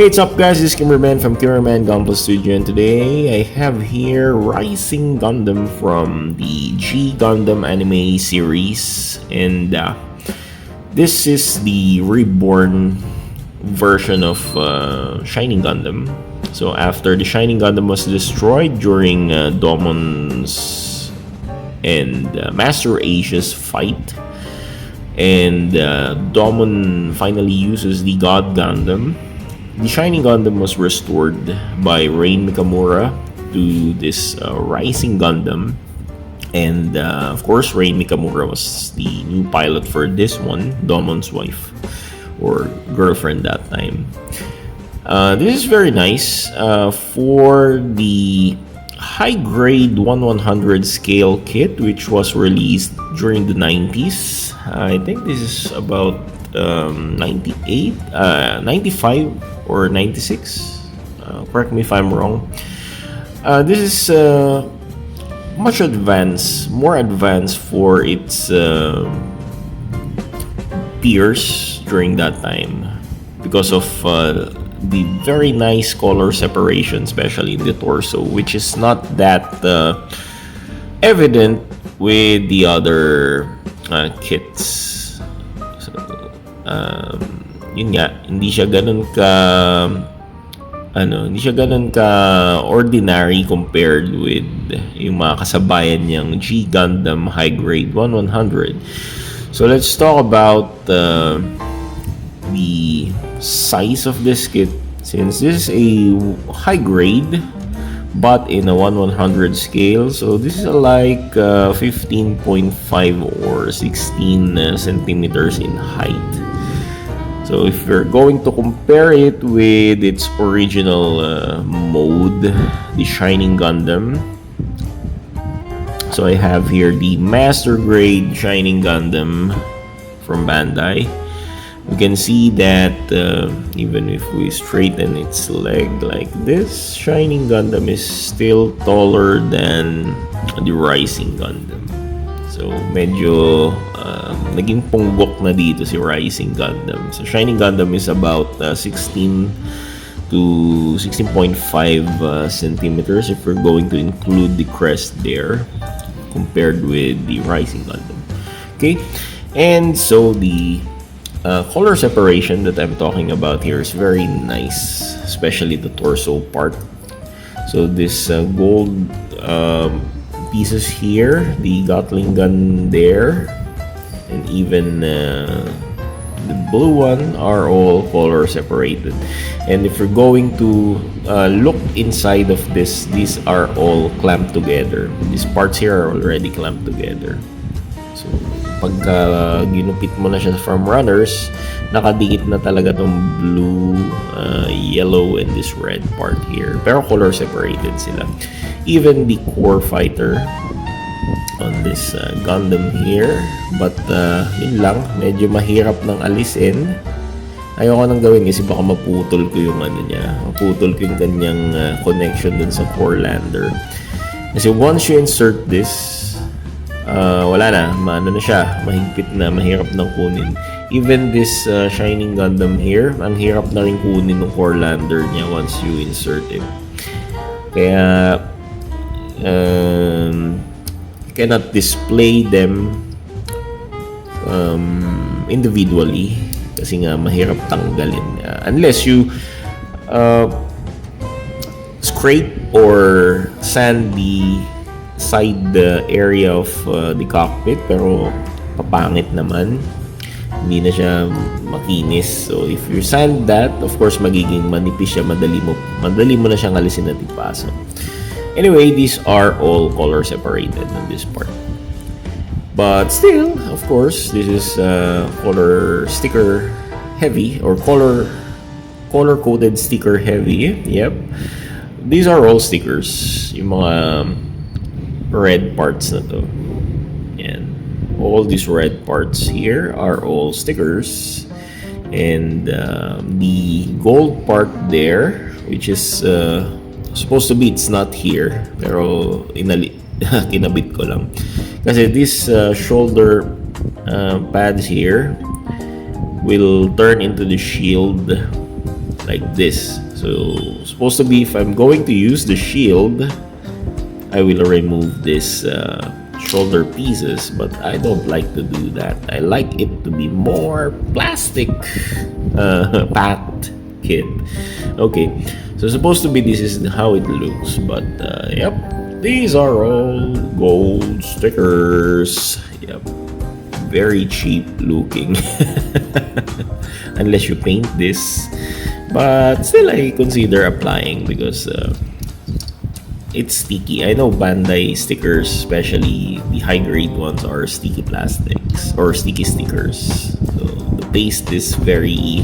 Hey, what's up guys, this is Kimberman from Kimberman Gunpla Studio, and today I have here Rising Gundam from the G Gundam anime series, and this is the reborn version of Shining Gundam. So after the Shining Gundam was destroyed during Domon's and Master Asia's fight, and Domon finally uses the God Gundam, the Shining Gundam was restored by Rain Mikamura to this Rising Gundam. And of course, Rain Mikamura was the new pilot for this one, Domon's wife or girlfriend that time. This is very nice for the high-grade 1/100 scale kit, which was released during the 90s. I think this is about 98, 95 or 96. Correct me if I'm wrong. This is much advanced, more advanced for its peers during that time because of the very nice color separation, especially in the torso, which is not that evident with the other kits. So, yun nga, hindi siya ganun ka ordinary compared with yung mga kasabayan niyang G Gundam high grade 1/100. So let's talk about the size of this kit, since this is a high grade but in a 1/100 scale. So this is like 15.5 or 16 centimeters in height. So if you're going to compare it with its original mode, the Shining Gundam. So I have here the Master Grade Shining Gundam from Bandai. You can see that even if we straighten its leg like this, Shining Gundam is still taller than the Rising Gundam. So medyo naging punggok na dito si Rising Gundam. So Shining Gundam is about 16 to 16.5 centimeters if we're going to include the crest there, compared with the Rising Gundam. Okay, and so the color separation that I'm talking about here is very nice, especially the torso part. So this gold pieces here, the Gatling gun there, and even the blue one are all color separated. And if you're going to look inside of this, these are all clamped together. These parts here are already clamped together. So pagka ginupit mo na siya from runners, nakadikit na talaga tong blue, yellow, and this red part here. Pero color separated sila. Even the core fighter on this Gundam here, but yun lang, medyo mahirap nang alisin. Ayoko nang gawin kasi baka maputol ko yung maputol ko yung kanyang connection dun sa core lander. Kasi once you insert this, wala na, na siya, mahigpit na, mahirap nang kunin. Even this Shining Gundam here, ang hirap na rin kunin ng core lander niya once you insert it. Kaya cannot display them individually kasi nga mahirap tanggalin unless you scrape or sand the side area of the cockpit, pero papangit naman, hindi na siya makinis. So if you sand that, of course magiging manipis siya, madali mo na siyang alisin at ipasok. Anyway, these are all color separated on this part. But still, of course, this is color sticker heavy, or color coded sticker heavy. Yep. These are all stickers. Yung mga red parts na to. Yan. All these red parts here are all stickers. And the gold part there, which is supposed to be, it's not here, pero kinabit ko lang kasi this shoulder pads here will turn into the shield like this. So supposed to be, if I'm going to use the shield, I will remove this shoulder pieces, but I don't like to do that. I like it to be more plastic packed kit. Okay, so supposed to be this is how it looks, but yep, these are all gold stickers. Yep, very cheap looking. Unless you paint this, but still I consider applying because it's sticky. I know Bandai stickers, especially the high grade ones, are sticky plastics or sticky stickers. So the paste is very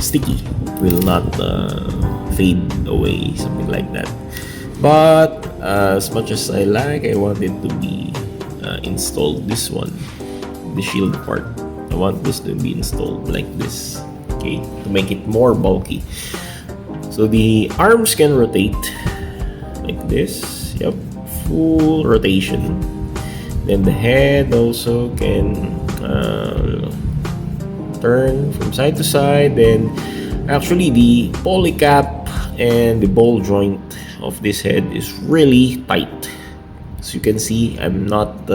sticky, will not fade away, something like that. But as much as I like, I want it to be installed. This one, the shield part, I want this to be installed like this, okay, to make it more bulky. So the arms can rotate like this. Yep, full rotation. Then the head also can turn from side to side. Then actually the poly cap and the ball joint of this head is really tight. As you can see, I'm not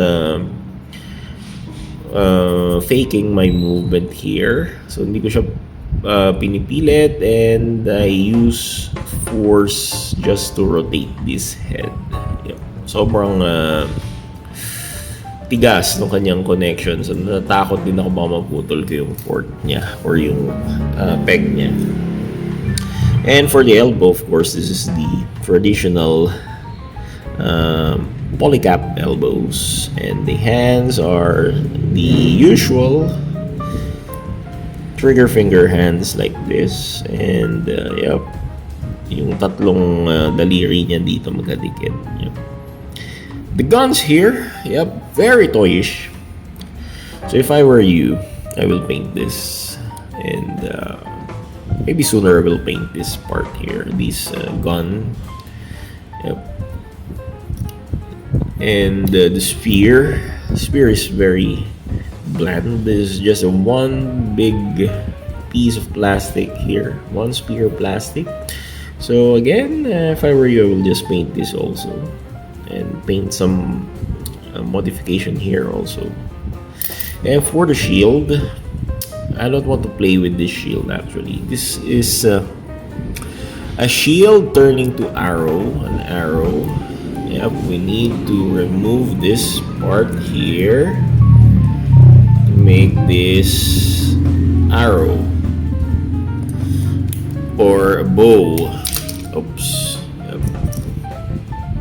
faking my movement here. So hindi ko siya pinipilit, and I use force just to rotate this head. Yep. Sobrang tigas ng kanyang connection. So natatakot din ako baka maputol ko yung port niya or yung peg niya. And for the elbow, of course, this is the traditional polycap elbows, and the hands are the usual trigger finger hands like this, and yep, yung tatlong daliri niya dito magkadikit. Yep. The guns here, yep, very toyish. So if I were you, I will paint this, and maybe sooner I will paint this part here, this gun. Yep. And the spear is very bland. There's just a one big piece of plastic here, one spear plastic. So again, if I were you, I will just paint this also, and paint some modification here also. And for the shield, I don't want to play with this shield actually. This is a shield turning to an arrow. Yep, we need to remove this part here to make this arrow or a bow. Oops. Yep.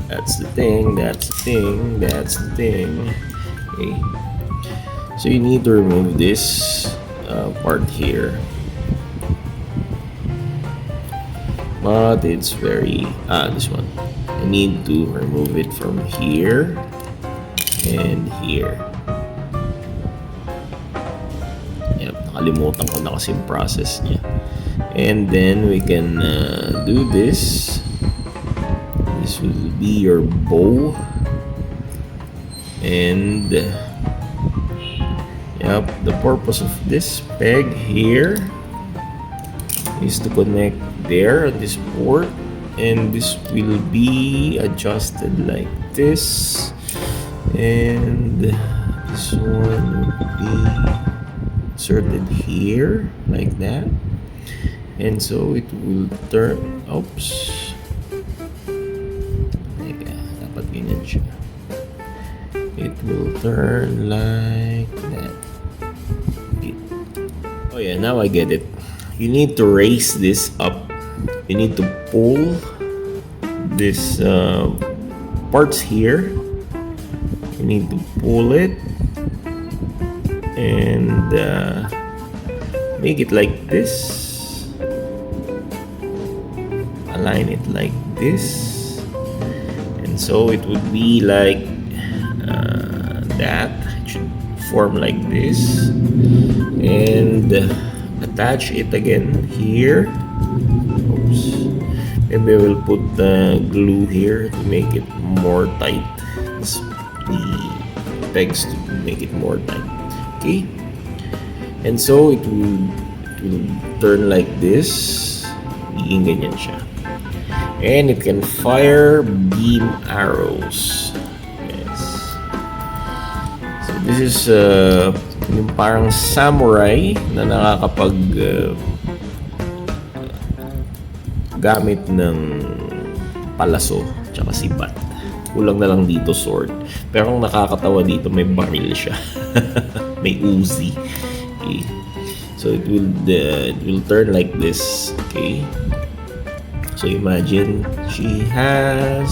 That's the thing. Okay. So you need to remove this part here. But it's very this one. I need to remove it from here and here. Yep, nakalimutan ko na kasi yung process niya. And then we can do this. This will be your bow. And yep, the purpose of this peg here is to connect there on this port. And this will be adjusted like this, and this one will be inserted here like that, and so it will turn. Oops, dapat ganyan siya. It will turn like that. Okay. Oh yeah, now I get it. You need to raise this up. You need to pull this parts here. You need to pull it and make it like this. Align it like this, and so it would be like that. It should form like this, and attach it again here. Oops. And we will put the glue here to make it more tight. The pegs to make it more tight. Okay. And so it will will turn like this. Magiging ganyan siya. And it can fire beam arrows. Yes. So this is yung parang samurai na nakakapag gamit ng palaso tsaka sibat. Kulang na lang dito sword. Pero ang nakakatawa dito, may baril siya. May Uzi. Okay. So it will turn like this. Okay. So imagine she has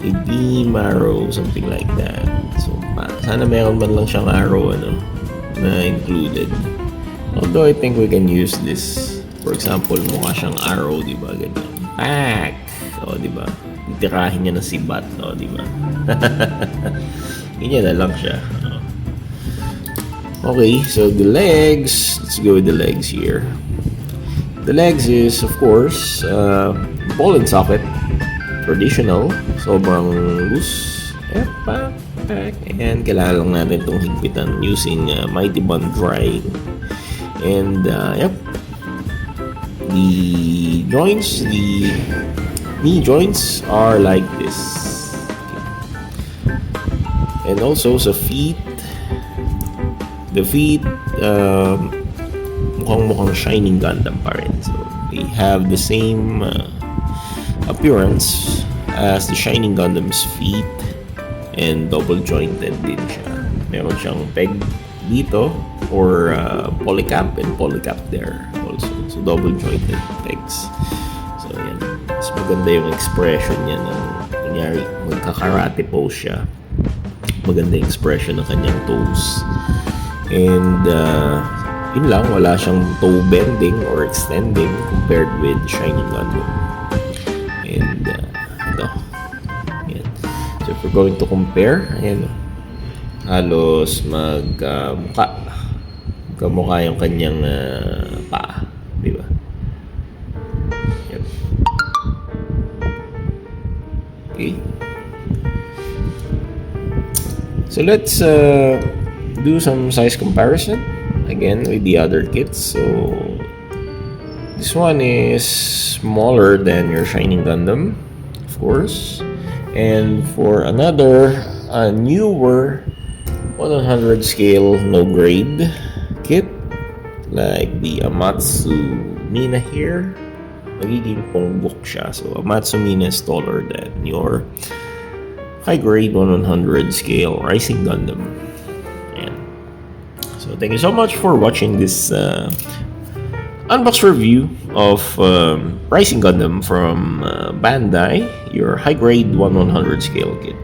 a beam arrow, something like that. So sana meron man lang siyang arrow na included. Although I think we can use this. For example, mukha siyang arrow, di ba? Ganyan. Pack! O, di ba? Tirahin niya ng sibat, o, di ba? Ganyan na lang siya. Okay, so the legs. Let's go with the legs here. The legs is, of course, ball and socket. Traditional. Sobrang loose. Pack. And kailangan lang natin itong higpitan using Mighty Bond drying. And, yep. The joints, the knee joints are like this. And also sa feet, the feet mukhang Shining Gundam pa rin. So they have the same appearance as the Shining Gundam's feet, and double jointed din siya. Meron siyang peg dito or polycap and polycap there also. So double jointed pegs. So yan. Mas maganda yung expression niya ng kunyari magka-karate pose siya. Maganda yung expression ng kanyang toes. And yun lang, wala siyang toe bending or extending compared with Shining Gundam. And ito. Yan. So if we're going to compare, ayan, halos magkamukha yung kanyang paa, di ba? Yep. Okay. So let's do some size comparison again with the other kits. So this one is smaller than your Shining Gundam, of course, and for another newer 100 scale no grade kit like the Amatsu Mina here, magiging pongbok siya. So Amatsu Mina is taller than your high grade 100 scale Rising Gundam. And so thank you so much for watching this unbox review of Rising Gundam from Bandai, your high grade 100 scale kit.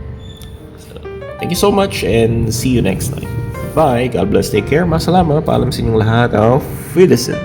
Thank you so much and see you next time. Bye. God bless. Take care. Masalama. Paalam sa inyong lahat. Auf Wiedersehen.